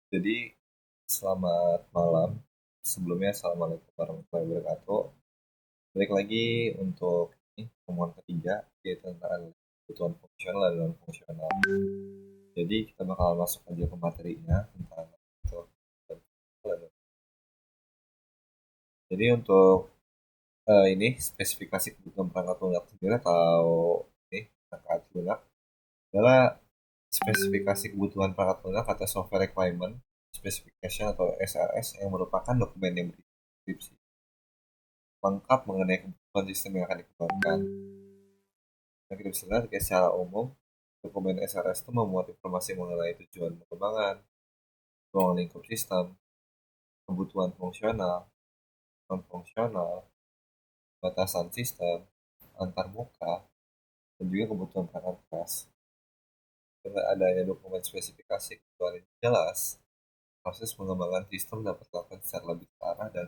Jadi, selamat malam. Sebelumnya, assalamualaikum warahmatullahi wabarakatuh. Balik lagi untuk ini pertemuan ketiga, yaitu tentang kebutuhan fungsional dan non fungsional. Jadi, kita bakal masuk aja ke materinya tentang kebutuhan fungsional. Jadi, untuk ini spesifikasi kebutuhan perangkat lunak sendiri atau ini perangkat lunak adalah spesifikasi kebutuhan perangkat lunak atau software requirement specification atau SRS yang merupakan dokumen yang berdiskripsi lengkap mengenai kebutuhan sistem yang akan dikembangkan. Nah, kita bisa lihat secara umum, dokumen SRS itu memuat informasi mengenai tujuan pengembangan, ruang lingkup sistem, kebutuhan fungsional, non-fungsional, batasan sistem, antarmuka, dan juga kebutuhan perangkat keras. Dengan adanya dokumen spesifikasi kebutuhan yang jelas, proses pengembangan sistem dapat dilakukan secara lebih terarah dan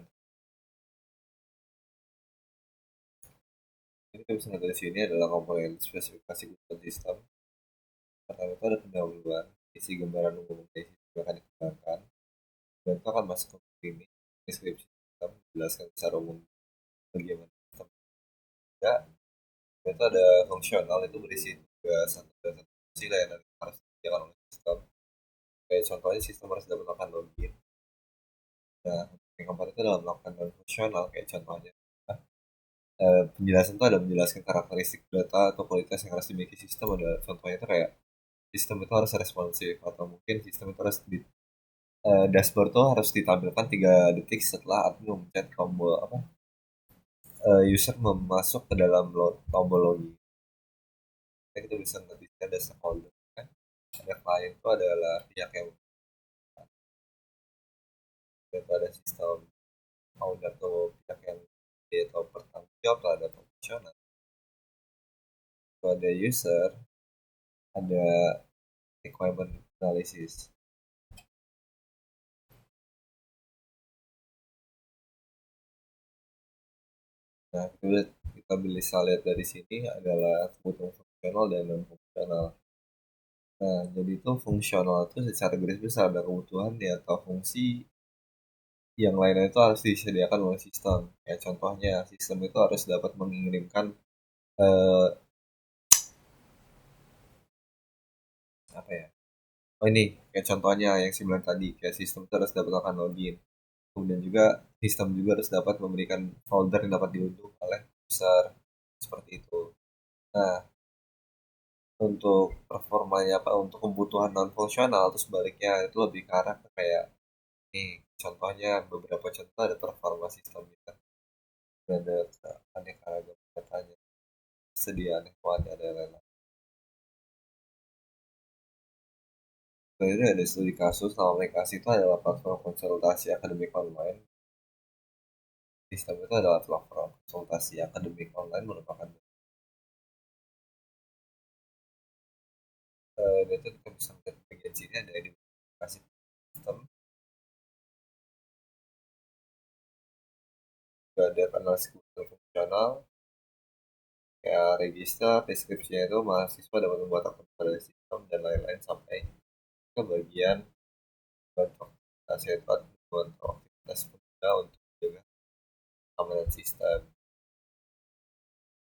ini kita bisa lihat dari sini adalah komponen spesifikasi kebutuhan sistem. Pertama itu ada pendahuluan, isi gambaran umum dari sistem yang akan dikembangkan, dan itu akan masuk ke ini, deskripsi sistem, menjelaskan secara umum bagaimana sistem kerja, dan itu ada fungsional, itu berisi tugas dan fungsi layanan yang harus dikerjakan oleh sistem. Kayak contohnya sistem harus dapat melakukan login. Nah, yang keempat itu adalah melakukan non fungsional, kayak contohnya penjelasan itu ada menjelaskan karakteristik data atau kualitas yang harus dimiliki sistem. Ada contohnya itu kayak sistem itu harus responsif atau mungkin sistem itu harus dashboard tuh harus ditampilkan 3 detik setelah admin memencet tombol apa user masuk ke dalam tombol login. Nah, kita bisa ngerti di sini ada stakeholder kan. Ada klien itu adalah pihak yang pada sistem owner atau pihak yang dia tahu bertanggung jawab terhadap fungsional. Itu ada user, ada requirement analysis. Nah, kita bisa lihat dari sini adalah kebutuhan fungsional dan non fungsional. Nah, jadi itu fungsional itu secara garis besar ada kebutuhan ya atau fungsi yang lainnya itu harus disediakan oleh sistem. Kayak contohnya, sistem itu harus dapat mengirimkan eh, apa ya? Oh ini, kayak contohnya yang saya bilang tadi, kayak sistem itu harus dapat melakukan login. Kemudian juga sistem juga harus dapat memberikan folder yang dapat diunduh oleh user seperti itu. Nah, untuk performanya apa untuk kebutuhan non fungsional atau sebaliknya itu lebih ke arah ke kayak nih contohnya beberapa contoh ada performa sistemnya ada aneka ragam datanya kesediaan hewan ada lain-lain. Kemudian ada studi kasus nama aplikasi itu adalah platform konsultasi akademik online. Sistem itu adalah platform konsultasi akademik online merupakan dan itu kita bisa melihat bagian sini ada identifikasi sistem, juga ada analisis kebutuhan fungsional, kayak register, deskripsinya itu mahasiswa dapat membuat akun pada sistem dan lain-lain sampai ke bagian bentuk nasihat untuk aktivitas pengguna untuk menjaga keamanan sistem.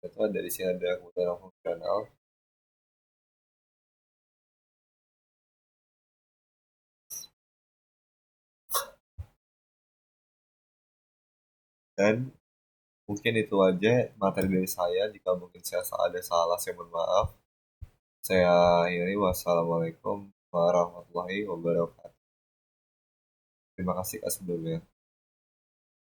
Itu ada di sini ada kebutuhan fungsional dan mungkin itu aja materi dari saya. Jika mungkin saya ada salah, saya mohon maaf. Saya akhiri wassalamualaikum warahmatullahi wabarakatuh. Terima kasih sebelumnya.